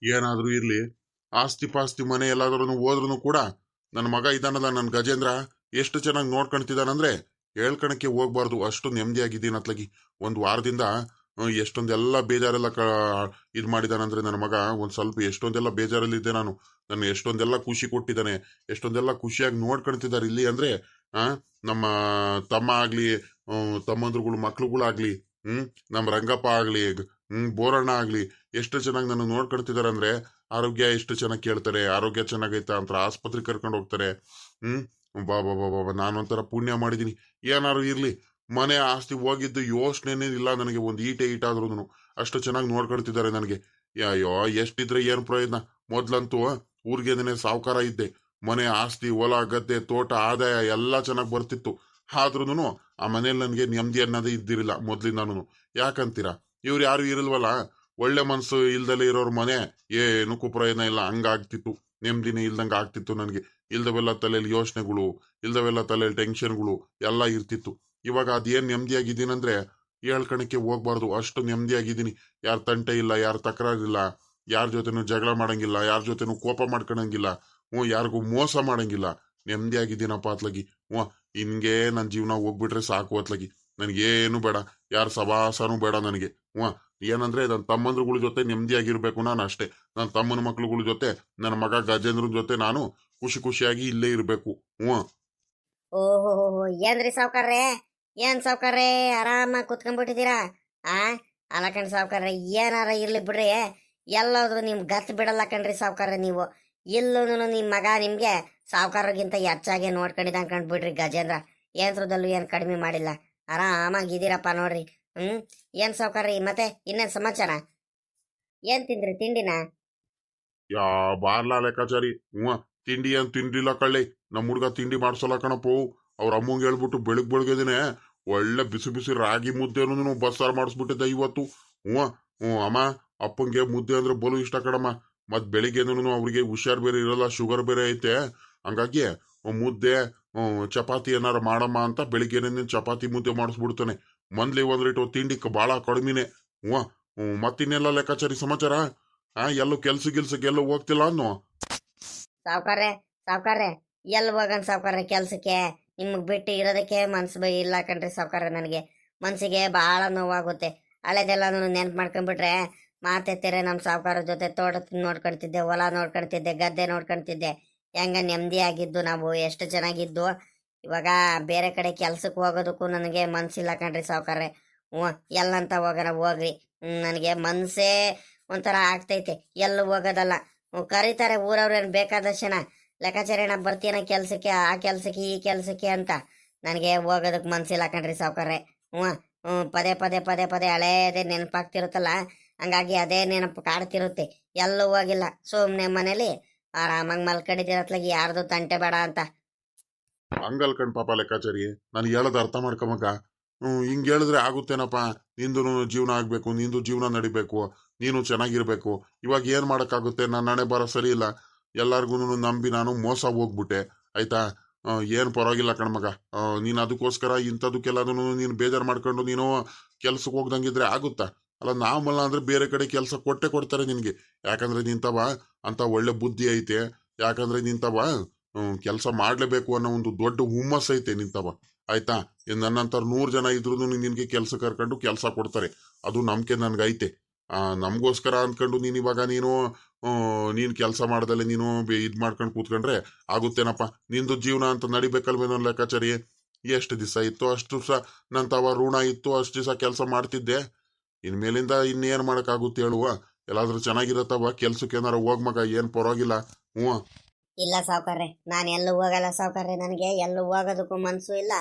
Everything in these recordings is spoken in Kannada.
ಏನಾದ್ರೂ ಇರ್ಲಿ, ಆಸ್ತಿ ಪಾಸ್ತಿ ಮನೆ ಎಲ್ಲಾದ್ರೂ ಹೋದ್ರೂ ಕೂಡ ನನ್ನ ಮಗ ಇದಾನಲ್ಲ, ನನ್ನ ಗಜೇಂದ್ರ ಎಷ್ಟು ಚೆನ್ನಾಗಿ ನೋಡ್ಕೊಂತಿದ್ದಾನಂದ್ರೆ ಹೇಳ್ಕಣಕ್ಕೆ ಹೋಗ್ಬಾರ್ದು. ಅಷ್ಟು ನೆಮ್ಮದಿಯಾಗಿದ್ದೀನಿ ಅತ್ಲಾಗಿ. ಒಂದು ವಾರದಿಂದ ಎಷ್ಟೊಂದೆಲ್ಲ ಬೇಜಾರೆಲ್ಲ ಇದು ಮಾಡಿದಾನಂದ್ರೆ ನನ್ನ ಮಗ. ಒಂದು ಸ್ವಲ್ಪ ಎಷ್ಟೊಂದೆಲ್ಲ ಬೇಜಾರಲ್ಲಿದ್ದೆ ನಾನು. ನನ್ನ ಎಷ್ಟೊಂದೆಲ್ಲ ಖುಷಿ ಕೊಟ್ಟಿದ್ದಾನೆ, ಎಷ್ಟೊಂದೆಲ್ಲ ಖುಷಿಯಾಗಿ ನೋಡ್ಕೊಳ್ತಿದ್ದಾರೆ ಇಲ್ಲಿ ಅಂದ್ರೆ ಆ ನಮ್ಮ ತಮ್ಮ ಆಗ್ಲಿ, ತಮ್ಮಂದ್ರುಗಳು ಮಕ್ಳುಗಳಾಗ್ಲಿ, ನಮ್ಮ ರಂಗಪ್ಪ ಆಗ್ಲಿ, ಬೋರಣ್ಣ ಆಗ್ಲಿ, ಎಷ್ಟು ಚೆನ್ನಾಗಿ ನನ್ನ ನೋಡ್ಕೊಳ್ತಿದಾರೆ ಅಂದ್ರೆ. ಆರೋಗ್ಯ ಎಷ್ಟು ಚೆನ್ನಾಗಿ ಕೇಳ್ತಾರೆ, ಆರೋಗ್ಯ ಚೆನ್ನಾಗೈತಾ ಅಂತ ಆಸ್ಪತ್ರೆಗೆ ಕರ್ಕೊಂಡು ಹೋಗ್ತಾರೆ. ಬಾಬಾ ಬಾಬಾ ನಾನೊಂಥರ ಪುಣ್ಯ ಮಾಡಿದೀನಿ. ಏನಾರು ಇರ್ಲಿ, ಮನೆ ಆಸ್ತಿ ಹೋಗಿದ್ದು ಯೋಚನೆನೇ ಇಲ್ಲ ನನಗೆ. ಒಂದು ಈಟಾದ್ರೂ ಅಷ್ಟು ಚೆನ್ನಾಗಿ ನೋಡ್ಕೊಳ್ತಿದ್ದಾರೆ ನನಗೆ. ಅಯ್ಯೋ, ಎಷ್ಟಿದ್ರೆ ಏನ್ ಪ್ರಯೋಜನ. ಮೊದ್ಲಂತೂ ಊರಿಗೆನೆ ಸಾವುಕಾರ ಇದ್ದೆ. ಮನೆ ಆಸ್ತಿ ಹೊಲ ಗದ್ದೆ ತೋಟ ಆದಾಯ ಎಲ್ಲ ಚೆನ್ನಾಗಿ ಬರ್ತಿತ್ತು. ಆದ್ರೂನು ಆ ಮನೇಲಿ ನನಗೆ ನೆಮ್ಮದಿ ಅನ್ನೋದೇ ಇದ್ದಿರಲಿಲ್ಲ ಮೊದ್ಲಿಂದಾನು. ಯಾಕಂತೀರಾ, ಇವ್ರು ಯಾರು ಇರಲ್ವಲ್ಲ. ಒಳ್ಳೆ ಮನ್ಸು ಇಲ್ದಲೇ ಇರೋರ್ ಮನೆ ಏನಕ್ಕೂ ಪ್ರಯೋಜನ ಇಲ್ಲ. ಹಂಗಾಗ್ತಿತ್ತು, ನೆಮ್ಮದಿನೇ ಇಲ್ದಂಗೆ ಆಗ್ತಿತ್ತು ನನಗೆ. ಇಲ್ದವೆಲ್ಲ ತಲೆಯಲ್ಲಿ ಯೋಚನೆಗಳು, ಇಲ್ದವೆಲ್ಲ ತಲೆಯಲ್ಲಿ ಟೆನ್ಷನ್ಗಳು ಎಲ್ಲ ಇರ್ತಿತ್ತು. ಇವಾಗ ಅದೇನ್ ನೆಮ್ಮದಿಯಾಗಿದ್ದೀನಂದ್ರೆ ಹೇಳ್ಕಣಕ್ಕೆ ಹೋಗ್ಬಾರ್ದು. ಅಷ್ಟು ನೆಮ್ಮದಿಯಾಗಿದ್ದೀನಿ. ಯಾರ ತಂಟೆ ಇಲ್ಲ, ಯಾರ ತಕರಾರಿಲ್ಲ, ಯಾರ ಜೊತೆನೂ ಜಗಳ ಮಾಡಂಗಿಲ್ಲ, ಯಾರ ಜೊತೆನೂ ಕೋಪ ಮಾಡ್ಕೊಳಂಗಿಲ್ಲ, ಯಾರಿಗೂ ಮೋಸ ಮಾಡಂಗಿಲ್ಲ. ನೆಮ್ಮದಿಯಾಗಿದ್ದೀನಪ್ಪ ಅತ್ಲಾಗಿ. ಹಿಂಗೆ ನನ್ನ ಜೀವನ ಹೋಗ್ಬಿಟ್ರೆ ಸಾಕು ಅತ್ಲಾಗಿ. ನನಗೇನು ಬೇಡ, ಯಾರ ಸವಾಸನೂ ಬೇಡ ನನಗೆ. ಏನಂದ್ರೆ ನನ್ನ ತಮ್ಮಂದ್ರುಗಳ ಜೊತೆ ನೆಮ್ಮದಿಯಾಗಿರ್ಬೇಕು ನಾನು ಅಷ್ಟೇ. ನನ್ನ ತಮ್ಮನ ಮಕ್ಳುಗಳ ಜೊತೆ, ನನ್ನ ಮಗ ಗಜೇಂದ್ರನ ಜೊತೆ ನಾನು ಖುಷಿ ಖುಷಿಯಾಗಿ ಇಲ್ಲೇ ಇರ್ಬೇಕು. ಓಹೋ, ಏನ್ರಿ ಸಾವ್ಕಾರ್ರೆ? ಏನ್ ಸಾವ್ಕಾರ್ರೆ ಆರಾಮಾಗಿ ಕುತ್ಕೊಂಡ್ಬಿಟ್ಟಿದ್ದೀರಾ? ಆ ಅಲ್ಲ ಕಣ್ರಿ ಸಾವ್ಕಾರ್ರೆ, ಏನಾರ ಇರ್ಲಿ ಬಿಡ್ರಿ. ಎಲ್ಲಾದ್ರೂ ನಿಮ್ ಗತ್ ಬಿಡಲ್ಲ ಕಣ್ರಿ ಸಾವ್ಕಾರ್ರೆ ನೀವು. ಇಲ್ಲೂ ನಿಮ್ ಮಗ ನಿಮ್ಗೆ ಸಾವ್ಕಾರಗಿಂತ ಹೆಚ್ಚಾಗಿ ನೋಡ್ಕೊಂಡಿದ್ದ ಕಂಡ್ಬಿಡ್ರಿ ಗಜೇಂದ್ರ. ಏನ್ತ್ರದಲ್ಲೂ ಏನ್ ಕಡಿಮೆ ಮಾಡಿಲ್ಲ. ಆರಾಮಾಗಿದ್ದೀರಪ್ಪ ನೋಡ್ರಿ. ಏನ್ ಸಾವ್ಕಾರ್ರಿ, ಮತ್ತೆ ಇನ್ನೇನ್ ಸಮಾಚಾರ? ಏನ್ ತಿಂದ್ರಿ ತಿಂಡಿನ? ಯಾ ಬಾರ್ಲಾ ಲೆಕ್ಕಾಚಾರಿ. ತಿಂಡಿ ಏನ್ ತಿಂಡಿಲ್ಲ ಕಳ್ಳಿ. ನಮ್ಮ ಹುಡ್ಗ ತಿಂಡಿ ಮಾಡ್ಸಲ್ಲ ಕಣಪ್ಪು. ಅವ್ರ ಅಮ್ಮಂಗೆ ಹೇಳ್ಬಿಟ್ಟು ಬೆಳಗ್ಗೆದಿನೇ ಒಳ್ಳೆ ಬಿಸಿ ಬಿಸಿ ರಾಗಿ ಮುದ್ದೆನೂ ಬಸ್ಸಾರು ಮಾಡಿಸ್ಬಿಟ್ಟಿದ್ದೆ ಇವತ್ತು. ಅಮ್ಮ, ಅಪ್ಪಂಗೆ ಮುದ್ದೆ ಅಂದ್ರೆ ಬಲು ಇಷ್ಟ ಕಣಮ್ಮ. ಮತ್ ಬೆಳಿಗ್ಗೆನೂ ಅವ್ರಿಗೆ ಹುಷಾರ್ ಬೇರೆ ಇರಲ್ಲ, ಶುಗರ್ ಬೇರೆ ಐತೆ. ಹಂಗಾಗಿ ಮುದ್ದೆ ಚಪಾತಿ ಏನಾರ ಮಾಡಮ್ಮ ಅಂತ ಬೆಳಿಗ್ಗೆನೇ ಚಪಾತಿ ಮುದ್ದೆ ಮಾಡಿಸ್ಬಿಡ್ತಾನೆ. ಮಂದ್ಲಿ ಒಂದ್ರಿಟ್ಟು ತಿಂಡಿ ಬಹಳ ಕಡಿಮೆನೆ. ಮತ್ತಿನ್ನೆಲ್ಲ ಲೆಕ್ಕಾಚಾರಿ ಸಮಾಚಾರ? ಎಲ್ಲೂ ಕೆಲ್ಸಕ್ಕೆ ಎಲ್ಲೂ ಹೋಗ್ತಿಲ್ಲ ಅನ್ನೋ? ಸಾವ್ಕಾರ್ರೆ ಸಾವ್ಕಾರ್ರೆ, ಎಲ್ಲಿ ಹೋಗನ್ ಸಾವ್ಕಾರ್ರೆ ಕೆಲ್ಸಕ್ಕೆ? ನಿಮಗ್ ಬಿಟ್ಟು ಇರೋದಕ್ಕೆ ಮನ್ಸು ಇಲ್ಲ ಕಣ್ರಿ ಸಾವ್ಕಾರ್ರೆ. ನನಗೆ ಮನ್ಸಿಗೆ ಬಹಳ ನೋವಾಗುತ್ತೆ. ಹಳೆದೆಲ್ಲ ನೆನ್ಪು ಮಾಡ್ಕೊಂಡ್ಬಿಟ್ರೆ ಮಾತೆತ್ತೀರೆ. ನಮ್ಮ ಸಾವ್ಕಾರ ಜೊತೆ ತೋಟ ನೋಡ್ಕೊಳ್ತಿದ್ದೆ, ಹೊಲ ನೋಡ್ಕೊಳ್ತಿದ್ದೆ, ಗದ್ದೆ ನೋಡ್ಕೊಳ್ತಿದ್ದೆ. ಹೆಂಗ ನೆಮ್ಮದಿಯಾಗಿದ್ದು ನಾವು, ಎಷ್ಟು ಚೆನ್ನಾಗಿದ್ದು. ಇವಾಗ ಬೇರೆ ಕಡೆ ಕೆಲ್ಸಕ್ಕೆ ಹೋಗೋದಕ್ಕೂ ನನಗೆ ಮನ್ಸಿಲ್ಲ ಕಣ್ರಿ ಸಾವ್ಕಾರ್ರೆ. ಎಲ್ಲಂತ ಹೋಗೋಣ ಹೋಗ್ರಿ. ನನಗೆ ಮನ್ಸೇ ಒಂಥರ ಆಗ್ತೈತೆ. ಎಲ್ಲೂ ಹೋಗೋದಲ್ಲ. ಕರೀತಾರೆ ಊರವ್ರೇನು ಬೇಕಾದಷ್ಟು ಜನ. ಲೆಕ್ಕಾಚಾರ್ಯಣ ಬರ್ತೀನ ಕೆಲ್ಸಕ್ಕೆ, ಆ ಕೆಲ್ಸಕ್ಕೆ ಈ ಕೆಲ್ಸಕ್ಕೆ ಅಂತ. ನನಗೆ ಹೋಗೋದಕ್ಕೆ ಮನ್ಸಿಲ್ಲ ಕಣ್ರಿ ಸಾವ್ಕಾರ್ರೆ. ಪದೇ ಪದೇ ಪದೇ ಪದೇ ಹಳೇದೇ ನೆನಪಾಗ್ತಿರುತ್ತಲ್ಲ, ಹಂಗಾಗಿ ಅದೇ ನೆನಪು ಕಾಡ್ತಿರುತ್ತೆ. ಎಲ್ಲೂ ಹೋಗಿಲ್ಲ, ಸುಮ್ನೆ ಮನೇಲಿ ಆರಾಮಾಗಿ ಮಲ್ಕೊಂಡಿದ್ದೀರತ್ಲಾಗಿ. ಯಾರ್ದು ತಂಟೆ ಬೇಡ ಅಂತ. ಹಂಗಲ್ ಕಣ್ ಪಾಪ ಲೆಕ್ಕಾಚಾರಿ, ನಾನು ಹೇಳೋದು ಅರ್ಥ ಮಾಡ್ಕೊಮಕ್ಕ. ಹಿಂಗ್ ಹೇಳಿದ್ರೆ ಆಗುತ್ತೇನಪ್ಪ? ನಿಂದು ಜೀವನ ಆಗ್ಬೇಕು, ನಿಂದು ಜೀವನ ನಡಿಬೇಕು, ನೀನು ಚೆನ್ನಾಗಿರ್ಬೇಕು. ಇವಾಗ ಏನ್ ಮಾಡಕ್ಕಾಗುತ್ತೆ? ನನ್ನ ಹಣೆ ಬರ ಸರಿ ಇಲ್ಲ. ಎಲ್ಲಾರ್ಗು ನಂಬಿ ನಾನು ಮೋಸ ಹೋಗ್ಬಿಟ್ಟೆ, ಆಯ್ತಾ? ಏನ್ ಪರವಾಗಿಲ್ಲ ಕಣ್ಮಗ. ನೀನ್ ಅದಕ್ಕೋಸ್ಕರ ಇಂಥದಕ್ಕೆಲ್ಲದನ್ನು ನೀನು ಬೇಜಾರು ಮಾಡ್ಕೊಂಡು ನೀನು ಕೆಲ್ಸಕ್ಕೆ ಹೋಗ್ದಂಗಿದ್ರೆ ಆಗುತ್ತಾ? ಅಲ್ಲ, ನಾವಲ್ಲ ಅಂದ್ರೆ ಬೇರೆ ಕಡೆ ಕೆಲಸ ಕೊಡ್ತಾರೆ ನಿನ್ಗೆ. ಯಾಕಂದ್ರೆ ನಿಂತವ ಅಂತ ಒಳ್ಳೆ ಬುದ್ಧಿ ಐತೆ. ಯಾಕಂದ್ರೆ ನಿಂತವ ಕೆಲಸ ಮಾಡ್ಲೇಬೇಕು ಅನ್ನೋ ಒಂದು ದೊಡ್ಡ ಹುಮ್ಮಸ್ ಐತೆ ನಿಂತವ, ಆಯ್ತಾ? ನನ್ನಂತರ 100 ಜನ ಇದ್ರು ನಿನ್ಗೆ ಕೆಲಸ ಕರ್ಕೊಂಡು ಕೆಲಸ ಕೊಡ್ತಾರೆ. ಅದು ನಂಬಿಕೆ ನನ್ಗೈತೆ. ನಮಗೋಸ್ಕರ ಅನ್ಕೊಂಡು ನೀನ್ ಇವಾಗ ನೀನ್ ಕೆಲಸ ಮಾಡ್ದಲೆ ನೀನು ಇದ್ ಮಾಡ್ಕೊಂಡು ಕೂತ್ಕೊಂಡ್ರೆ ಆಗುತ್ತೇನಪ್ಪ? ನಿಂದು ಜೀವನ ಅಂತ ನಡಿಬೇಕಲ್ವೇನೋ ಲೆಕ್ಕಾಚಾರಿ. ಎಷ್ಟು ದಿವಸ ಇತ್ತು ಅಷ್ಟು ದಿವಸ ನಂತವ ಋಣ ಇತ್ತು, ಅಷ್ಟು ದಿವಸ ಕೆಲಸ ಮಾಡ್ತಿದ್ದೆ. ಇನ್ಮೇಲಿಂದ ಇನ್ನೇನ್ ಮಾಡಕ್ಕಾಗುತ್ತೆ ಹೇಳುವ? ಎಲ್ಲಾದ್ರೂ ಚೆನ್ನಾಗಿರತ್ತವ ಕೆಲ್ಸಕ್ಕೆ ಏನಾರ ಹೋಗ್ ಮಗ, ಏನ್ ಪರವಾಗಿಲ್ಲ. ಇಲ್ಲ ಸಾವ್ಕಾರ್ರೆ, ನಾನು ಎಲ್ಲೂ ಹೋಗಲ್ಲ ಸಾವ್ಕಾರ್ರೆ. ನನಗೆ ಎಲ್ಲೂ ಹೋಗೋದಕ್ಕೂ ಮನ್ಸು ಇಲ್ಲ.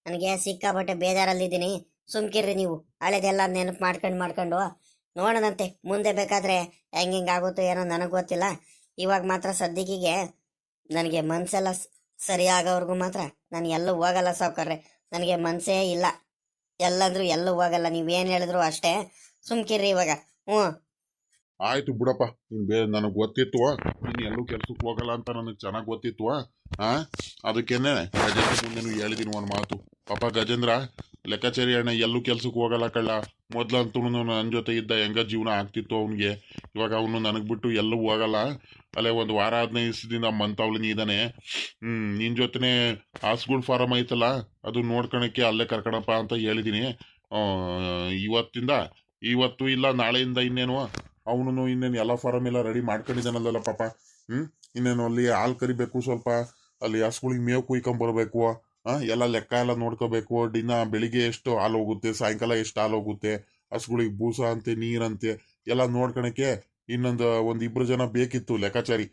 ನನಗೆ ಸಿಕ್ಕಾಪಟ್ಟೆ ಬೇಜಾರಲ್ಲಿದ್ದೀನಿ. ಸುಮ್ಕಿರ್ರಿ ನೀವು. ಹಳೆದೆಲ್ಲ ನೆನಪು ಮಾಡ್ಕೊಂಡು ನೋಡೋಣಂತೆ. ಮುಂದೆ ಬೇಕಾದ್ರೆ ಹೆಂಗಾಗುತ್ತೋ ಏನೋ ನನಗೆ ಗೊತ್ತಿಲ್ಲ. ಇವಾಗ ಮಾತ್ರ ಸದ್ಯಕ್ಕೆ ನನಗೆ ಮನ್ಸೆಲ್ಲ ಸರಿ ಆಗೋವರೆಗೂ ಮಾತ್ರ ನಾನು ಎಲ್ಲೂ ಹೋಗಲ್ಲ ಸಾವ್ಕಾರ್ರೆ. ನನಗೆ ಮನ್ಸೇ ಇಲ್ಲ. ಎಲ್ಲಂದ್ರೂ ಎಲ್ಲೂ ಹೋಗಲ್ಲ. ನೀವೇನು ಹೇಳಿದ್ರು ಅಷ್ಟೇ. ಸುಮ್ಕಿರ್ರಿ ಇವಾಗ. ಆಯ್ತು ಬಿಡಪ್ಪ. ನನಗ್ ಗೊತ್ತಿತ್ತು ನೀನ್ ಎಲ್ಲೂ ಕೆಲ್ಸಕ್ಕೆ ಹೋಗಲ್ಲ ಅಂತ ನನಗ್ ಚೆನ್ನಾಗ್ ಗೊತ್ತಿತ್ತು. ಅದಕ್ಕೇನೆ ಗಜೇಂದ್ರ ಮುಂದೆನು ಹೇಳಿದೀನಿ ಒಂದ್ ಮಾತು. ಪಾಪ ಗಜೇಂದ್ರ, ಲೆಕ್ಕಾಚಾರಿ ಅಣ್ಣ ಎಲ್ಲೂ ಕೆಲ್ಸಕ್ಕೆ ಹೋಗಲ್ಲ ಕಳ್ಳ. ಮೊದ್ಲಂತೂ ನನ್ನ ಜೊತೆ ಇದ್ದ ಹೆಂಗ ಜೀವನ ಆಗ್ತಿತ್ತು ಅವನಿಗೆ. ಇವಾಗ ಅವನು ನನಗೆ ಬಿಟ್ಟು ಎಲ್ಲೂ ಹೋಗಲ್ಲ. ಅಲ್ಲೇ ಒಂದು ವಾರ 15 ದಿವಸದಿಂದ ಮಂತವ್ಲಿನಿ ಇದ್ದಾನೆ. ನಿನ್ ಜೊತೆನೆ ಹಾಸ್ಗುಳ್ ಫಾರಂ ಐತಲ್ಲ, ಅದು ನೋಡ್ಕೊಳಕ್ಕೆ ಅಲ್ಲೇ ಕರ್ಕಣಪ್ಪ ಅಂತ ಹೇಳಿದೀನಿ. ಆ, ಇವತ್ತಿಂದ ಇವತ್ತು ಇಲ್ಲ ನಾಳೆಯಿಂದ ಇನ್ನೇನು ಅವನು ಇನ್ನೇನು ಎಲ್ಲ ಫಾರಂ ಎಲ್ಲ ರೆಡಿ ಮಾಡ್ಕೊಂಡಿದ್ದಾನಲ್ಲ ಪಾಪ. ಇನ್ನೇನು ಅಲ್ಲಿ ಹಾಲು ಕರಿಬೇಕು, ಸ್ವಲ್ಪ ಅಲ್ಲಿ ಹಸುಗಳಿಗೆ ಮೇವು ಕುಯ್ಕೊಂಬರ್ಬೇಕು. ಎಲ್ಲ ಲೆಕ್ಕ ಎಲ್ಲ ನೋಡ್ಕೋಬೇಕು. ಬೆಳಿಗ್ಗೆ ಎಷ್ಟು ಹಾಲು ಹೋಗುತ್ತೆ, ಸಾಯಂಕಾಲ ಎಷ್ಟು ಹಾಲು ಹೋಗುತ್ತೆ, ಹಸುಗಳಿಗೆ ಬೂಸ ಅಂತೆ ನೀರಂತೆ ಎಲ್ಲ ನೋಡ್ಕೊಳಕ್ಕೆ ಒಂದಿಬ್ರು ಜನ ಬೇಕಿತ್ತು ಲೆಕ್ಕಾಚಾರಿ.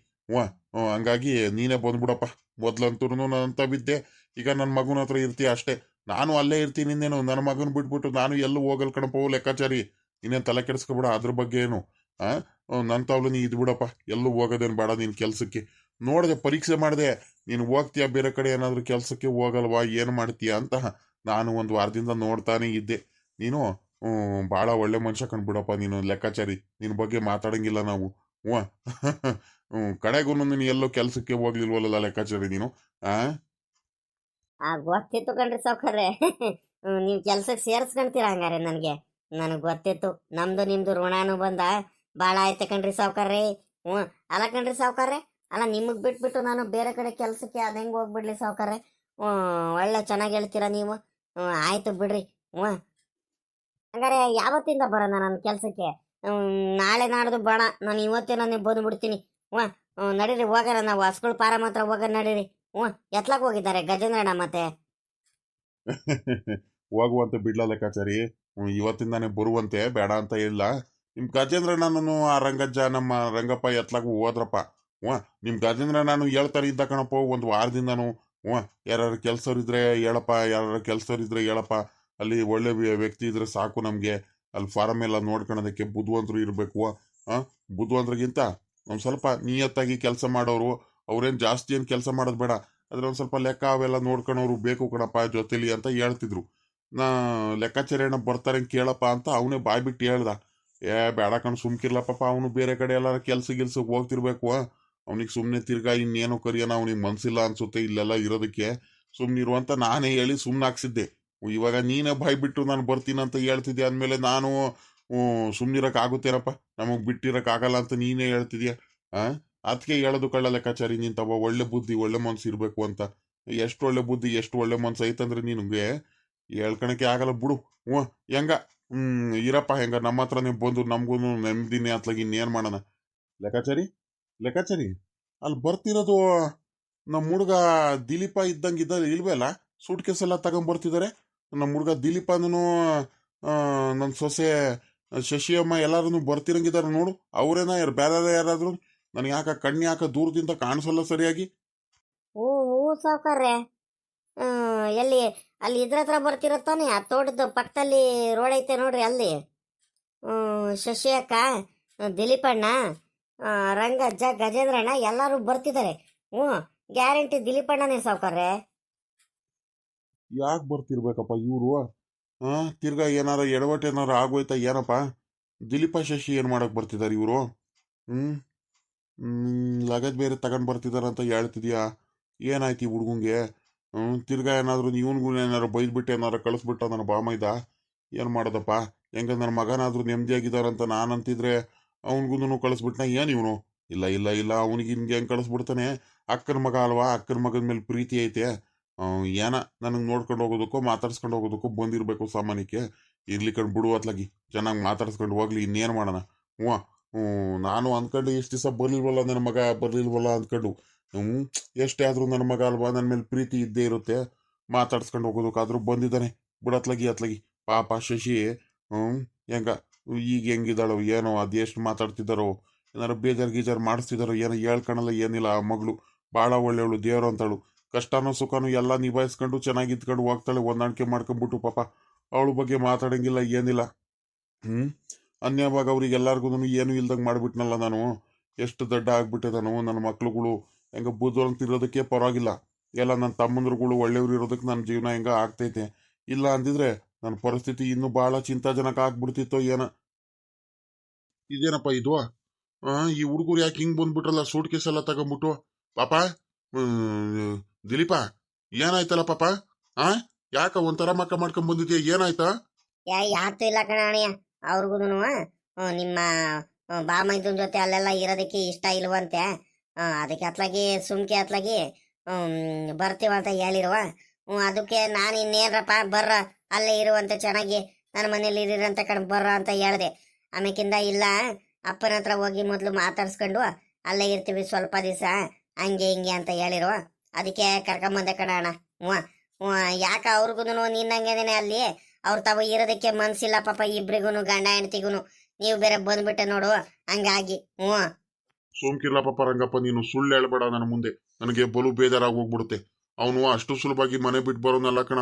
ಹಂಗಾಗಿ ನೀನೇ ಬಂದ್ಬಿಡಪ್ಪ. ಮೊದ್ಲಂತೂ ಅಂತ ಬಿದ್ದೆ, ಈಗ ನನ್ನ ಮಗನ ಹತ್ರ ಇರ್ತೀಯ ಅಷ್ಟೇ. ನಾನು ಅಲ್ಲೇ ಇರ್ತೀನಿ. ಇನ್ನೇನು ನನ್ನ ಮಗನ್ ಬಿಟ್ಬಿಟ್ಟು ನಾನು ಎಲ್ಲೂ ಹೋಗಲ್ ಕಣಪ್ಪ ಲೆಕ್ಕಾಚಾರಿ. ಇನ್ನೇನು ತಲೆ ಕೆಡಿಸ್ಕೊಬೇಡ ಅದ್ರ ಬಗ್ಗೆ ಏನು. ನನ್ನ ತಾವ್ಲು ನೀ ಇದ್ ಬಿಡಪ್ಪ, ಎಲ್ಲೂ ಹೋಗೋದೇನು ಬೇಡ. ನೀನ್ ಕೆಲ್ಸಕ್ಕೆ ನೋಡಿದೆ, ಪರೀಕ್ಷೆ ಮಾಡಿದೆ, ನೀನು ಹೋಗ್ತೀಯ ಬೇರೆ ಕಡೆ ಏನಾದ್ರು ಕೆಲ್ಸಕ್ಕೆ ಹೋಗಲ್ವಾ, ಏನು ಮಾಡ್ತೀಯ ಅಂತ ನಾನು ಒಂದು ವಾರದಿಂದ ನೋಡ್ತಾನೆ ಇದ್ದೆ. ನೀನು ಭಾಳ ಒಳ್ಳೆ ಮನುಷ್ಯ ಕಂಡ್ಬಿಡಪ್ಪ ನೀನು ಲೆಕ್ಕಾಚಾರಿ. ನಿನ್ನ ಬಗ್ಗೆ ಮಾತಾಡಂಗಿಲ್ಲ ನಾವು. ಕಡೆಗೂ ನೀನು ಎಲ್ಲೋ ಕೆಲ್ಸಕ್ಕೆ ಹೋಗ್ಲಿಲ್ವಲ್ಲ ಲೆಕ್ಕಾಚಾರಿ ನೀನು. ಆ ಗೊತ್ತಿತ್ತು ಕಣ್ರಿ ಸಾವ್ಕಾರ್ರೆ. ನೀವು ಕೆಲ್ಸಕ್ಕೆ ಸೇರಿಸ್ಕೊಂತೀರ ಹಂಗಾರೆ ನನಗೆ ಗೊತ್ತಿತ್ತು. ನಮ್ದು ನಿಮ್ದು ಋಣಾನು ಬಂದ ಭಾಳ ಆಯ್ತು ಕಣ್ರಿ ಸಾವ್ಕಾರ್ರೆ. ಅಲ್ಲ ಕಣ್ರಿ ಸಾವ್ಕಾರ್ರೆ, ಅಲ್ಲ ನಿಮಗೆ ಬಿಟ್ಬಿಟ್ಟು ನಾನು ಬೇರೆ ಕಡೆ ಕೆಲಸಕ್ಕೆ ಅದು ಹೆಂಗೆ ಹೋಗ್ಬಿಡ್ಲಿ ಸಾವ್ಕಾರ್ರೆ? ಒಳ್ಳೆ ಚೆನ್ನಾಗಿ ಹೇಳ್ತೀರಾ ನೀವು. ಆಯ್ತು ಬಿಡ್ರಿ. ಹಂಗಾರೆ ಯಾವತ್ತಿಂದ ಬರೋಣ ನನ್ನ ಕೆಲಸಕ್ಕೆ? ನಾಳೆ ನಾಡ್ದು ಬೇಡ, ನಾನು ಇವತ್ತೇ ನಾನು ಬಂದ್ಬಿಡ್ತೀನಿ. ನಡೀರಿ ಹೋಗೋಣ, ನಾವು ಹಸ್ಗಳು ಪಾರ ಮಾತ್ರ ಹೋಗೋಣ ನಡೀರಿ. ಎತ್ಲಾಕ್ ಹೋಗಿದ್ದಾರೆ ಗಜೇಂದ್ರಣ್ಣ ಮತ್ತೆ? ಹೋಗುವಂತೆ ಬಿಡ್ಲ ಲೆಕ್ಕಾಚಾರಿ. ಇವತ್ತಿಂದಾನೆ ಬರುವಂತೆ, ಬೇಡ ಅಂತ ಇಲ್ಲ. ನಿಮ್ ಗಜೇಂದ್ರ ನಾನು ಆ ರಂಗಜ್ಜ ನಮ್ಮ ರಂಗಪ್ಪ ಎತ್ಲಾಗ ಹೋದ್ರಪ್ಪ. ನಿಮ್ ಗಜೇಂದ್ರ ನಾನು ಹೇಳ್ತಾನೆ ಇದ್ದ ಕಣಪ್ಪ ಒಂದು ವಾರದಿಂದನು. ಯಾರು ಕೆಲ್ಸವ್ರಿದ್ರೆ ಹೇಳಪ್ಪ, ಯಾರು ಕೆಲ್ಸವ್ರಿದ್ರೆ ಹೇಳಪ್ಪ, ಅಲ್ಲಿ ಒಳ್ಳೆ ವ್ಯಕ್ತಿ ಇದ್ರೆ ಸಾಕು ನಮ್ಗೆ. ಅಲ್ಲಿ ಫಾರಂ ಎಲ್ಲ ನೋಡ್ಕೊಳೋದಕ್ಕೆ ಬುದ್ಧಿವಂತರು ಇರಬೇಕು. ಬುದ್ಧಿವಂತರಿಗಿಂತ ಒಂದ್ ಸ್ವಲ್ಪ ನಿಯತ್ತಾಗಿ ಕೆಲಸ ಮಾಡೋರು. ಅವ್ರೇನ್ ಜಾಸ್ತಿ ಏನ್ ಕೆಲಸ ಮಾಡೋದು ಬೇಡ, ಅದ್ರ ಒಂದ್ ಸ್ವಲ್ಪ ಲೆಕ್ಕ ಅವೆಲ್ಲ ನೋಡ್ಕೊಳೋರು ಬೇಕು ಕಣಪ್ಪ ಜೊತೆಲಿ ಅಂತ ಹೇಳ್ತಿದ್ರು. ನಾ ಲೆಕ್ಕಾಚಾರಿ ಅಣ್ಣ ಬರ್ತಾರೆ ಕೇಳಪ್ಪ ಅಂತ ಅವನೇ ಬಾಯ್ ಬಿಟ್ಟು ಹೇಳ್ದ. ಬೇಡ ಕಣ್ ಸುಮ್ಕಿರ್ಲಪ್ಪ, ಅವನು ಬೇರೆ ಕಡೆ ಎಲ್ಲ ಕೆಲ್ಸಕ್ಕೆ ಹೋಗ್ತಿರ್ಬೇಕು. ಅವನಿಗೆ ಸುಮ್ಮನೆ ತಿರ್ಗಾ ಇನ್ನೇನು ಕರಿಯೋಣ, ಅವನಿಗೆ ಮನ್ಸಿಲ್ಲ ಅನ್ಸುತ್ತೆ ಇಲ್ಲೆಲ್ಲ ಇರೋದಕ್ಕೆ. ಸುಮ್ನಿರುವಂತ ನಾನೇ ಹೇಳಿ ಸುಮ್ನಾಕ್ಸಿದ್ದೆ. ಇವಾಗ ನೀನೇ ಬಾಯ್ ಬಿಟ್ಟು ನಾನು ಬರ್ತೀನಿ ಅಂತ ಹೇಳ್ತಿದ್ದೆ ಅಂದಮೇಲೆ ನಾನು ಸುಮ್ನಿರಕ್ ಆಗುತ್ತೇನಪ್ಪ? ನಮಗ್ ಬಿಟ್ಟಿರಕ್ ಆಗಲ್ಲ ಅಂತ ನೀನೇ ಹೇಳ್ತಿದ್ಯಾ. ಅದಕ್ಕೆ ಹೇಳೋದು ಕಳ್ಳ ಲೆಕ್ಕಾಚಾರಿ, ನೀನ್ ತವ ಒಳ್ಳೆ ಬುದ್ಧಿ ಒಳ್ಳೆ ಮನ್ಸು ಇರ್ಬೇಕು ಅಂತ. ಎಷ್ಟು ಒಳ್ಳೆ ಬುದ್ಧಿ ಎಷ್ಟು ಒಳ್ಳೆ ಮನ್ಸು ಐತಂದ್ರೆ ನಿನಗೆ ಹೇಳ್ಕಣಕ್ಕೆ ಆಗಲ್ಲ ಬಿಡು. ಹೆಂಗ ಇರಪ್ಪ, ಹೆಂಗ ನಮ್ಮ ಹತ್ರನೇ ಬಂದು ನಮ್ಗೂ ನೆಮ್ಮದಿನೇ ಅತ್ಲಾಗ ಇನ್ನೇನ್ ಮಾಡೋಣ. ಲೆಕ್ಕಾಚಾರಿ ಲೆಕ್ಕಾಚಾರಿ ಅಲ್ಲಿ ಬರ್ತಿರೋದು ನಮ್ಮ ಹುಡುಗ ದಿಲೀಪ ಇದ್ದಂಗಿದ್ದ ಇಲ್ವಲ್ಲ? ಸೂಟ್ ಕೇಸ್ ಎಲ್ಲ ತಗೊಂಡ್ಬರ್ತಿದ್ದಾರೆ. ನಮ್ಮ ಹುಡುಗ ದಿಲೀಪನು ನನ್ನ ಸೊಸೆ ಶಶಿಯಮ್ಮ ಎಲ್ಲಾರು ಬರ್ತಿರಂಗಿದಾರ ನೋಡು. ಅವ್ರೇನ ಯಾರು ಬೇರೆ ಯಾರಾದ್ರು? ನನಗೆ ಯಾಕ ಕಣ್ಣು ಯಾಕ ದೂರದಿಂದ ಕಾಣಿಸಲ್ಲ ಸರಿಯಾಗಿ? ಹ್ಞೂ ಹ್ಞೂ ಸಾವ್ಕಾರ್ರೆ. ಎಲ್ಲಿ ಅಲ್ಲಿ ಇದ್ರ ಹತ್ರ ಬರ್ತಿರತ್ತಾನೆ, ಆ ತೋಟದ ಪಕ್ಕದಲ್ಲಿ ರೋಡ್ ಐತೆ ನೋಡ್ರಿ ಅಲ್ಲಿ. ಶಶಿ ಅಕ್ಕ, ದಿಲೀಪಣ್ಣ, ರಂಗಜ್ಜ, ಗಜೇಂದ್ರಣ್ಣ ಎಲ್ಲರೂ ಬರ್ತಿದ್ದಾರೆ. ಗ್ಯಾರಂಟಿ ದಿಲೀಪಣ್ಣನೇ ಸಾವ್ಕಾರ್ರೆ. ಯಾಕೆ ಬರ್ತಿರ್ಬೇಕಪ್ಪ ಇವರು? ತಿರ್ಗಾ ಏನಾರ ಎಡವಟ್ಟು ಏನಾರ ಆಗೋಯ್ತಾ ಏನಪ್ಪ? ದಿಲೀಪ ಶಶಿ ಏನ್ ಮಾಡಕ್ ಬರ್ತಿದಾರೆ ಇವರು? ಲಗೇಜ್ ಬೇರೆ ತಗೊಂಡ್ ಬರ್ತಿದಾರ ಅಂತ ಹೇಳ್ತಿದ್ಯಾ? ಏನಾಯ್ತು ಈ ಹುಡ್ಗಂಗೆ? ತಿರ್ಗಾ ಏನಾದ್ರು ಇವನ್ಗೂ ಏನಾರು ಬೈದ್ಬಿಟ್ಟು ಏನಾರು ಕಳಿಸ್ಬಿಟ್ಟ ನನ್ನ ಬಾಮೈದ? ಏನ್ ಮಾಡೋದಪ್ಪ? ಹೆಂಗ ನನ್ನ ಮಗನಾದ್ರೂ ನೆಮ್ಮದಿಯಾಗಿದಾರಂತ ನಾನಂತಿದ್ರೆ ಅವನ್ಗೂ ಕಳಿಸ್ಬಿಟ್ನ ಏನ್ ಇವನು? ಇಲ್ಲ ಇಲ್ಲ ಇಲ್ಲ, ಅವನಿಗೆ ಹಿಂಗೆ ಹೆಂಗ್ ಕಳಿಸ್ಬಿಡ್ತಾನೆ? ಅಕ್ಕನ ಮಗ ಅಲ್ವಾ, ಅಕ್ಕನ ಮಗನ ಮೇಲೆ ಪ್ರೀತಿ ಐತೆ. ಏನ ನನಗೆ ನೋಡ್ಕೊಂಡು ಹೋಗೋದಕ್ಕೋ ಮಾತಾಡ್ಸ್ಕೊಂಡು ಹೋಗೋದಕ್ಕೋ ಬಂದಿರ್ಬೇಕು ಸಾಮಾನ್ಯಕ್ಕೆ. ಇರ್ಲಿ ಕಂಡು ಬಿಡು ಅತ್ಲಾಗಿ, ಚೆನ್ನಾಗಿ ಮಾತಾಡ್ಸ್ಕೊಂಡು ಹೋಗ್ಲಿ, ಇನ್ನೇನು ಮಾಡೋಣ. ಹ್ಞೂ ನಾನು ಅಂದ್ಕೊಂಡು ಇಷ್ಟು ದಿವಸ ಬರ್ಲಿಲ್ವಲ್ಲ ನನ್ನ ಮಗ, ಬರ್ಲಿಲ್ವಲ್ಲ ಅಂದ್ಕೊಂಡು. ಎಷ್ಟೇ ಆದ್ರೂ ನನ್ನ ಮಗ ಅಲ್ವಾ, ನನ್ನ ಮೇಲೆ ಪ್ರೀತಿ ಇದ್ದೇ ಇರುತ್ತೆ. ಮಾತಾಡ್ಸ್ಕೊಂಡು ಹೋಗೋದಕ್ಕಾದ್ರೂ ಬಂದಿದ್ದಾನೆ. ಬಿಡತ್ಲಾಗಿ ಅತ್ಲಾಗಿ ಪಾಪ ಶಶಿ. ಹೆಂಗ ಈಗ ಹೆಂಗಿದ್ದಾಳೋ ಏನೋ, ಅದೆಷ್ಟು ಮಾತಾಡ್ತಿದ್ದಾರೋ, ಏನಾರು ಬೇಜಾರು ಗೀಜಾರು ಮಾಡಿಸ್ತಿದ್ದಾರೋ ಏನೋ ಹೇಳ್ಕೊಳಲ್ಲ ಏನಿಲ್ಲ. ಆ ಮಗಳು ಭಾಳ ಒಳ್ಳೆಯವಳು, ದೇವ್ರು ಅಂತಾಳು. ಕಷ್ಟನೋ ಸುಖನೋ ಎಲ್ಲ ನಿಭಾಯಿಸ್ಕೊಂಡು ಚೆನ್ನಾಗಿ ಇದ್ಕೊಂಡು ಹೋಗ್ತಾಳೆ, ಹೊಂದಾಣಿಕೆ ಮಾಡ್ಕೊಂಡ್ಬಿಟ್ಟು. ಪಾಪ ಅವಳ ಬಗ್ಗೆ ಮಾತಾಡಂಗಿಲ್ಲ ಏನಿಲ್ಲ. ಅನ್ಯವಾಗ ಅವ್ರಿಗೆ ಎಲ್ಲಾರ್ಗು ಏನು ಇಲ್ದಂಗೆ ಮಾಡ್ಬಿಟ್ನಲ್ಲ ನಾನು. ಎಷ್ಟು ದೊಡ್ಡ ಆಗ್ಬಿಟ್ಟೆ ನಾನು. ನನ್ನ ಮಕ್ಳುಗಳು ಹೆಂಗ ಬುದ್ಧಿವಂತಿರೋದಕ್ಕೆ ಪರವಾಗಿಲ್ಲ, ಎಲ್ಲ ನನ್ನ ತಮ್ಮಂದ್ರುಗಳು ಒಳ್ಳೆಯವ್ರು ಇರೋದಕ್ಕೆ ನನ್ನ ಜೀವನ ಹೆಂಗ ಆಗ್ತೈತೆ. ಇಲ್ಲ ಅಂದಿದ್ರೆ ನನ್ನ ಪರಿಸ್ಥಿತಿ ಇನ್ನೂ ಭಾಳ ಚಿಂತಾಜನಕ ಆಗ್ಬಿಡ್ತಿತ್ತೋ ಏನೋ. ಇದೇನಪ್ಪ ಇದು? ಈ ಹುಡುಗರು ಯಾಕೆ ಹಿಂಗ್ ಬಂದ್ಬಿಟ್ರಲ್ಲ ಸೂಟ್ ಕೇಸ್ ಎಲ್ಲ ತಗೊಂಡ್ಬಿಟ್ಟು? ಪಾಪ ದಿಲೀಪ, ಏನಾಯ್ತಲ್ಲ ಪಾಪ? ಯಾಕ ಒಂಥರ ಮಕ್ಕ ಮಾಡ್ಕೊಂಡ್ ಬಂದಿದ್ಯಾ? ಏನಾಯ್ತಾ? ಯಾತು ಇಲ್ಲ ಕಣ ಅಣ್ಣಯ್ಯ. ಅವ್ರಿಗೂ ನಿಮ್ಮ ಬಾಮೈದನ್ ಜೊತೆ ಅಲ್ಲೆಲ್ಲ ಇರೋದಕ್ಕೆ ಇಷ್ಟ ಇಲ್ವಂತೆ. ಅದಕ್ಕೆ ಅತ್ಲಾಗಿ ಸುಮ್ಕೆ ಅತ್ಲಾಗಿ ಬರ್ತೀವಂತ ಹೇಳಿರುವ. ಅದಕ್ಕೆ ನಾನು ಇನ್ನೇನ್ರಪ್ಪ ಬರ್ರ ಅಲ್ಲೇ ಇರುವಂತೆ ಚೆನ್ನಾಗಿ ನನ್ನ ಮನೇಲಿ ಇರಿರಂತ ಕಣ್ ಬರ್ರ ಅಂತ ಹೇಳ್ದೆ. ಆಮೇಕಿಂದ ಇಲ್ಲ, ಅಪ್ಪನ ಹತ್ರ ಹೋಗಿ ಮೊದಲು ಮಾತಾಡ್ಸ್ಕೊಂಡು ಅಲ್ಲೇ ಇರ್ತೀವಿ ಸ್ವಲ್ಪ ದಿವಸ ಹಂಗೆ ಹಿಂಗೆ ಅಂತ ಹೇಳಿರುವ. ಅದಕ್ಕೆ ಕರ್ಕೊಂಬಂದೆ ಕಣ ಅಣ್ಣ. ಯಾಕ ಅವ್ರಿಗೂ ನಿನ್ನಂಗೇನೆ ಅಲ್ಲಿ ಅವ್ರ ತಾವು ಇರೋದಕ್ಕೆ ಮನ್ಸಿಲ್ಲ ಪಾಪ ಇಬ್ರಿಗೂನು, ಗಂಡ ಹೆಂಡತಿಗೂನು. ನೀವು ಬೇರೆ ಬಂದ್ಬಿಟ್ಟೆ ನೋಡು, ಹಂಗಾಗಿ ಸೋಂಕಿಲ್ಲ ಪಾಪ ರಂಗಪ್ಪ, ನೀನು ಸುಳ್ಳು ಹೇಳ್ಬೇಡ ನನ್ನ ಮುಂದೆ. ನನಗೆ ಬಲು ಬೇಜಾರಾಗಿ ಹೋಗ್ಬಿಡುತ್ತೆ. ಅವನು ಅಷ್ಟು ಸುಲಭವಾಗಿ ಮನೆ ಬಿಟ್ಟು ಬರೋನಲ್ಲ ಕಣ.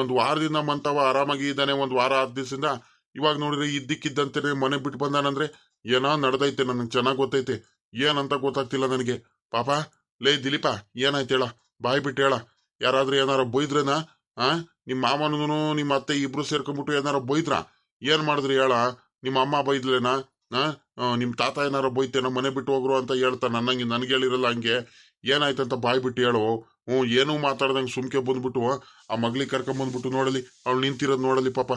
ಒಂದು ವಾರದಿಂದ ಮಂತವ ಆರಾಮಾಗಿ ಇದ್ದಾನೆ. ಒಂದು ವಾರ 10 ದಿವಸದಿಂದ ಇವಾಗ ನೋಡಿದ್ರೆ ಇದ್ದಕ್ಕಿದ್ದಂತೆ ಮನೆ ಬಿಟ್ಟು ಬಂದಾನಂದ್ರೆ ಏನೋ ನಡೆದೈತೆ. ನನಗೆ ಚೆನ್ನಾಗಿ ಗೊತ್ತೈತೆ, ಏನಂತ ಗೊತ್ತಾಗ್ತಿಲ್ಲ ನನಗೆ. ಪಾಪ ಲೇ ದಿಲೀಪ, ಏನಾಯ್ತು ಹೇಳ, ಬಾಯ್ ಬಿಟ್ಟು ಹೇಳ. ಯಾರಾದ್ರೂ ಏನಾರ ಬೈದ್ರೇನಾ? ನಿಮ್ಮ ಮಾಮನೂ ನಿಮ್ಮ ಅತ್ತೆ ಇಬ್ರು ಸೇರ್ಕೊಂಡ್ಬಿಟ್ಟು ಏನಾರ ಬೈದ್ರ? ಏನ್ ಮಾಡಿದ್ರಿ ಹೇಳ? ನಿಮ್ಮ ಅಮ್ಮ ಬೈದ್ಲೇನಾ? ನಿಮ್ ತಾತ ಏನಾರ ಬೈತೇನ ಮನೆ ಬಿಟ್ಟು ಹೋಗ್ರು ಅಂತ ಹೇಳ್ತಾ ನನ್ನಂಗೆ ನನ್ಗೆ ಹೇಳಿರಲ್ಲ. ಹಂಗೆ ಏನಾಯ್ತಂತ ಬಾಯ್ ಬಿಟ್ಟು ಹೇಳು. ಏನೂ ಮಾತಾಡ್ದಂಗೆ ಸುಮ್ಕೆ ಬಂದ್ಬಿಟ್ಟು ಆ ಮಗ್ಳಿಗೆ ಕರ್ಕೊಂಬಂದ್ಬಿಟ್ಟು ನೋಡಲಿ, ಅವಳು ನಿಂತಿರೋದು ನೋಡಲಿ ಪಾಪ.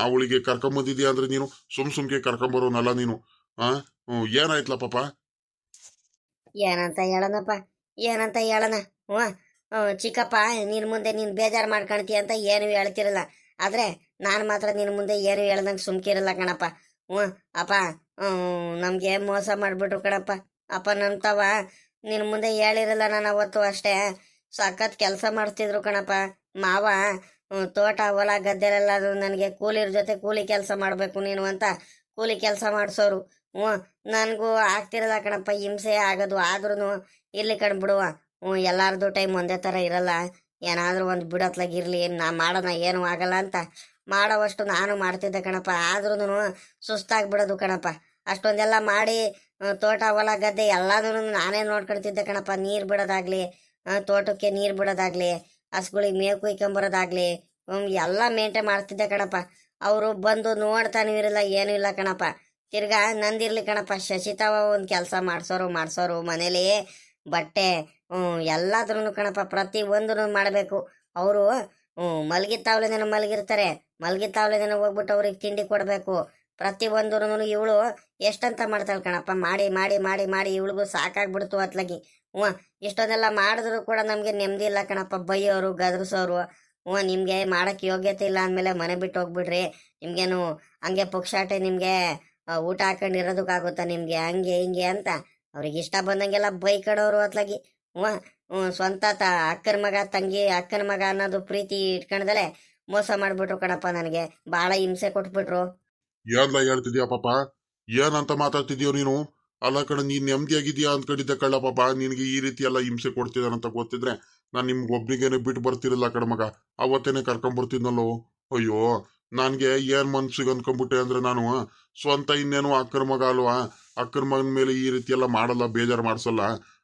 ಅವಳಿಗೆ ಕರ್ಕೊಂಬಂದಿದ್ಯಾ ಅಂದ್ರೆ ನೀನು ಸುಮ್ಕೆ ಕರ್ಕೊಂಬರೋನಲ್ಲ ನೀನು. ಏನಾಯ್ತಲ್ಲ ಪಾಪ? ಏನಂತ ಹೇಳನಪ್ಪ, ಏನಂತ ಹೇಳನ? ಚಿಕ್ಕಪ್ಪ ನಿನ್ ಮುಂದೆ ನೀನ್ ಬೇಜಾರು ಮಾಡ್ಕೊಳ್ತೀಯ ಅಂತ ಏನು ಹೇಳ್ತಿರಲ್ಲ. ಆದ್ರೆ ನಾನು ಮಾತ್ರ ನಿನ್ ಮುಂದೆ ಏನು ಹೇಳ್ದಂಗೆ ಸುಮ್ಕಿರಲ್ಲ ಕಣಪ್ಪ. ಅಪ್ಪ, ನಮ್ಗೆ ಮೋಸ ಮಾಡ್ಬಿಟ್ರು ಕಣಪ್ಪ. ಅಪ್ಪ ನಂತವ ನಿನ್ ಮುಂದೆ ಹೇಳಿರಲ್ಲ. ನಾನು ಅವತ್ತು ಅಷ್ಟೇ ಸಖತ್ ಕೆಲಸ ಮಾಡ್ತಿದ್ರು ಕಣಪ್ಪ ಮಾವ. ತೋಟ ಹೊಲ ಗದ್ದೆಲೆಲ್ಲ ನನಗೆ ಕೂಲಿರ ಜೊತೆ ಕೂಲಿ ಕೆಲಸ ಮಾಡ್ಬೇಕು ನೀನು ಅಂತ ಕೂಲಿ ಕೆಲಸ ಮಾಡಿಸೋರು. ನನಗೂ ಆಗ್ತಿರಲ್ಲ ಕಣಪ್ಪ, ಹಿಂಸೆ ಆಗೋದು. ಆದ್ರೂ ಇರ್ಲಿ ಕಣ್ಬಿಡುವ. ಎಲ್ಲಾರ್ದು ಟೈಮ್ ಒಂದೇ ಥರ ಇರಲ್ಲ. ಏನಾದರೂ ಒಂದು ಬಿಡತ್ಲಾಗಿರ್ಲಿ, ನಾ ಮಾಡೋಣ ಏನೂ ಆಗಲ್ಲ ಅಂತ ಮಾಡೋವಷ್ಟು ನಾನು ಮಾಡ್ತಿದ್ದೆ ಕಣಪ್ಪ. ಆದ್ರೂ ಸುಸ್ತಾಗ್ಬಿಡೋದು ಕಣಪ್ಪ. ಅಷ್ಟೊಂದೆಲ್ಲ ಮಾಡಿ ತೋಟ ಹೊಲ ಗದ್ದೆ ಎಲ್ಲಾನು ನಾನೇ ನೋಡ್ಕೊಳ್ತಿದ್ದೆ ಕಣಪ್ಪ. ನೀರು ಬಿಡೋದಾಗ್ಲಿ, ತೋಟಕ್ಕೆ ನೀರು ಬಿಡೋದಾಗ್ಲಿ, ಹಸುಗಳಿಗೆ ಮೇವು ಕುಯ್ಕೊಂಬರೋದಾಗ್ಲಿ, ಎಲ್ಲ ಮೇಂಟೈನ್ ಮಾಡ್ತಿದ್ದೆ ಕಣಪ್ಪ. ಅವರು ಬಂದು ನೋಡ್ತಾನೂ ಇರಲ್ಲ, ಏನೂ ಇಲ್ಲ ಕಣಪ್ಪ. ತಿರ್ಗಾ ನಂದಿರ್ಲಿ ಕಣಪ್ಪ, ಶಶಿತಾವ ಒಂದು ಕೆಲಸ ಮಾಡ್ಸೋರು ಮನೇಲಿ. ಬಟ್ಟೆ ಎಲ್ಲಾದ್ರೂ ಕಣಪ್ಪ, ಪ್ರತಿ ಒಂದು ಮಾಡಬೇಕು. ಅವರು ಮಲಗಿತ್ತಾವ್ಲೆದೇನೋ ಮಲಗಿರ್ತಾರೆ, ಮಲಗಿತ್ತಾವ್ಲೆದೇನೋ ಹೋಗ್ಬಿಟ್ಟು ಅವ್ರಿಗೆ ತಿಂಡಿ ಕೊಡಬೇಕು. ಪ್ರತಿ ಒಂದು ಇವಳು ಎಷ್ಟಂತ ಮಾಡ್ತಾಳೆ ಕಣಪ್ಪ. ಮಾಡಿ ಮಾಡಿ ಮಾಡಿ ಮಾಡಿ ಇವಳಿಗೂ ಸಾಕಾಗ್ಬಿಡ್ತು ಅತ್ಲಾಗಿ. ಇಷ್ಟೊಂದೆಲ್ಲ ಮಾಡಿದ್ರು ಕೂಡ ನಮಗೆ ನೆಮ್ಮದಿ ಇಲ್ಲ ಕಣಪ್ಪ. ಬೈಯೋರು, ಗದರ್ಸೋರು. ನಿಮಗೆ ಮಾಡೋಕ್ಕೆ ಯೋಗ್ಯತೆ ಇಲ್ಲ ಅಂದಮೇಲೆ ಮನೆ ಬಿಟ್ಟು ಹೋಗ್ಬಿಡ್ರಿ. ನಿಮಗೇನು ಹಂಗೆ ಪುಕ್ಷಾಟೆ ನಿಮಗೆ ಊಟ ಹಾಕೊಂಡಿರೋದಕ್ಕಾಗುತ್ತಾ ನಿಮಗೆ? ಹಂಗೆ ಹಿಂಗೆ ಅಂತ ಅವ್ರಿಗೆ ಇಷ್ಟ ಬಂದಂಗೆಲ್ಲ ಬೈಕಡೋರು ಅತ್ಲಾಗಿ. ಸ್ವಂತ ಅಕ್ಕನ ಮಗ ತಂಗಿ, ಅಕ್ಕನ ಮಗ ಅನ್ನೋದು ಪ್ರೀತಿ ಇಟ್ಕೊಂಡದಲೆ ಮೋಸ ಮಾಡ್ಬಿಟ್ರು ಕಣಪ್ಪ. ನನಗೆ ಭಾಳ ಹಿಂಸೆ ಕೊಟ್ಬಿಟ್ರು. ಏನ್ಲ ಹೇಳ್ತಿದ್ಯಾ ಪಾಪ? ಏನಂತ ಮಾತಾಡ್ತಿದ್ಯೋ ನೀನು? ಅಲ್ಲ ಕಣ, ನೀನ್ ನೆಮ್ಮದಿಯಾಗಿದ್ಯಾ ಅಂದ್ಕೊಂಡಿದ್ದೆ ಕಳ್ಳ ಪಾಪ. ನಿನಗೆ ಈ ರೀತಿ ಎಲ್ಲ ಹಿಂಸೆ ಕೊಡ್ತಿದಾನಂತ ಗೊತ್ತಿದ್ರೆ ನಾನು ನಿಮ್ಗೊಬ್ರಿಗೇನೆ ಬಿಟ್ಟು ಬರ್ತಿರಲಿಲ್ಲ ಕಣ ಮಗ. ಅವತ್ತೇನೆ ಕರ್ಕೊಂಡ್ಬರ್ತಿದ್ನಲ್ಲೋ. ಅಯ್ಯೋ, ನನ್ಗೆ ಏನ್ ಮನ್ಸಿಗೆ ಅಂದ್ಕೊಂಡ್ಬಿಟ್ಟೆ ಅಂದ್ರೆ, ನಾನು ಸ್ವಂತ ಇನ್ನೇನು ಅಕ್ಕನ ಮಗ ಅಲ್ವಾ? ಅಕ್ಕನ ಮಗನ ಮೇಲೆ ಈ ರೀತಿ ಎಲ್ಲ ಮಾಡಲ್ಲ, ಬೇಜಾರು ಮಾಡ್ಸಲ್ಲ.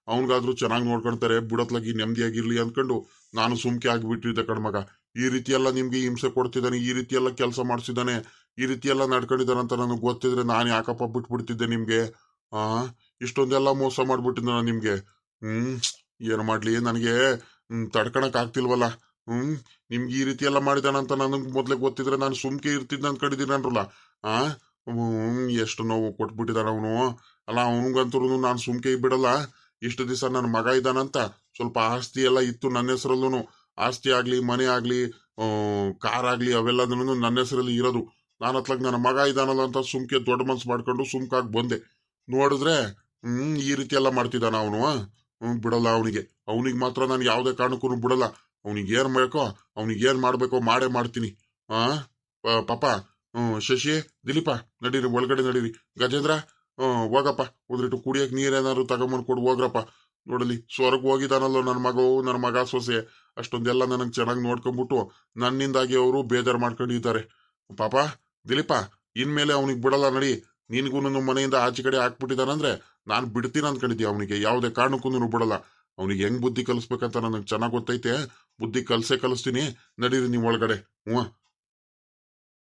ಅವನಿಗಾದ್ರೂ ಚೆನ್ನಾಗಿ ನೋಡ್ಕೊಳ್ತಾರೆ, ಬಿಡತ್ಲಾಗಿ ನೆಮ್ಮದಿಯಾಗಿರ್ಲಿ ಅಂದ್ಕೊಂಡು ನಾನು ಸುಮ್ಕೆ ಆಗಿಬಿಟ್ಟಿದ್ದೆ ಕಣ್ಮಗ. ಈ ರೀತಿ ಎಲ್ಲ ನಿಮ್ಗೆ ಹಿಂಸೆ ಕೊಡ್ತಿದ್ದಾನೆ, ಈ ರೀತಿ ಎಲ್ಲ ಕೆಲಸ ಮಾಡಿಸಿದ್ದಾನೆ, ಈ ರೀತಿ ಎಲ್ಲ ನಡ್ಕೊಂಡಿದ್ದಾನಂತ ನನಗೆ ಗೊತ್ತಿದ್ರೆ ನಾನು ಯಾಕಪ್ಪ ಬಿಟ್ಬಿಡ್ತಿದ್ದೆ ನಿಮ್ಗೆ? ಇಷ್ಟೊಂದೆಲ್ಲ ಮೋಸ ಮಾಡ್ಬಿಟ್ಟಿದ್ದ ನಾನು ನಿಮ್ಗೆ. ಏನು ಮಾಡ್ಲಿ, ನನಗೆ ತಡ್ಕೊಳಕ್ ಆಗ್ತಿಲ್ವಲ್ಲ. ನಿಮ್ಗೆ ಈ ರೀತಿ ಎಲ್ಲ ಮಾಡಿದಾನಂತ ನನಗೆ ಮೊದ್ಲೇ ಗೊತ್ತಿದ್ರೆ ನಾನು ಸುಮ್ಕೆ ಇರ್ತಿದ್ದೆ ಅಂದ್ಕೊಂಡಿದ್ದೀನಲ್ಲ. ಎಷ್ಟು ನೋವು ಕೊಟ್ಬಿಟ್ಟಿದಾನ ಅವನು. ಅಲ್ಲ, ಅವನಿಗಂತೂ ನಾನು ಸುಮ್ಕೆ ಬಿಡಲ್ಲ. ಇಷ್ಟು ದಿವಸ ನನ್ನ ಮಗ ಇದ್ದಾನಂತ ಸ್ವಲ್ಪ ಆಸ್ತಿ ಎಲ್ಲ ಇತ್ತು ನನ್ನ ಹೆಸರಲ್ಲೂ. ಆಸ್ತಿ ಆಗ್ಲಿ, ಮನೆ ಆಗ್ಲಿ, ಕಾರ್ ಆಗ್ಲಿ, ಅವೆಲ್ಲದನ್ನು ನನ್ನ ಹೆಸರಲ್ಲಿ ಇರೋದು. ನಾನು ಹತ್ಲಾಗ ನನ್ನ ಮಗ ಇದ್ದಾನಲ್ಲ ಅಂತ ಸುಮ್ಕೆ ದೊಡ್ಡ ಮನ್ಸು ಮಾಡ್ಕೊಂಡು ಸುಮ್ಕಾಗಿ ಬಂದೆ. ನೋಡಿದ್ರೆ ಈ ರೀತಿ ಎಲ್ಲ ಮಾಡ್ತಿದ್ದಾನ ಅವನು. ಬಿಡಲ್ಲ ಅವನಿಗೆ ಮಾತ್ರ ನಾನು ಯಾವುದೇ ಕಾರಣಕ್ಕೂ ಬಿಡಲ್ಲ. ಅವನಿಗೆ ಏನ್ ಬೇಕೋ, ಅವನಿಗೆ ಏನ್ ಮಾಡ್ಬೇಕೋ ಮಾಡೇ ಮಾಡ್ತೀನಿ. ಪಾಪ, ಶಶಿ, ದಿಲೀಪ, ನಡೀರಿ ಒಳಗಡೆ ನಡೀರಿ. ಗಜೇಂದ್ರ, ಹೋಗಪ್ಪ, ಒಂದ್ರಿಟ್ಟು ಕುಡಿಯಕ್ ನೀರೇನಾದ್ರು ತಗೊಂಬಂದು ಕೊಡು ಹೋಗ್ರಪ್ಪ. ನೋಡಲಿ, ಸ್ವರ್ಗ ಹೋಗಿದಾನಲ್ಲೋ ನನ್ನ ಮಗ ಸೊಸೆ. ಅಷ್ಟೊಂದೆಲ್ಲ ನನಗೆ ಚೆನ್ನಾಗಿ ನೋಡ್ಕೊಂಡ್ಬಿಟ್ಟು ನನ್ನಿಂದಾಗಿ ಅವರು ಬೇಜಾರು ಮಾಡ್ಕೊಂಡಿದ್ದಾರೆ. ಪಾಪ ದಿಲೀಪ, ಇನ್ಮೇಲೆ ಅವನಿಗೆ ಬಿಡಲ್ಲ ನಡಿ. ನಿನ್ಗೂ ನನ್ನ ಮನೆಯಿಂದ ಆಚೆ ಕಡೆ ಹಾಕ್ಬಿಟ್ಟಿದಾನಂದ್ರೆ ನಾನು ಬಿಡ್ತೀನಿ ಅಂದ್ಕೊಂಡಿದ್ದೆ. ಅವನಿಗೆ ಯಾವುದೇ ಕಾರಣಕ್ಕೂ ಬಿಡಲ್ಲ. ಅವನಿಗೆ ಹೆಂಗ್ ಬುದ್ಧಿ ಕಲಿಸ್ಬೇಕಂತ ನನಗೆ ಚೆನ್ನಾಗಿ ಗೊತ್ತೈತೆ. ಬುದ್ಧಿ ಕಲಿಸ್ತೀನಿ. ನಡೀರಿ ನೀವು ಒಳಗಡೆ.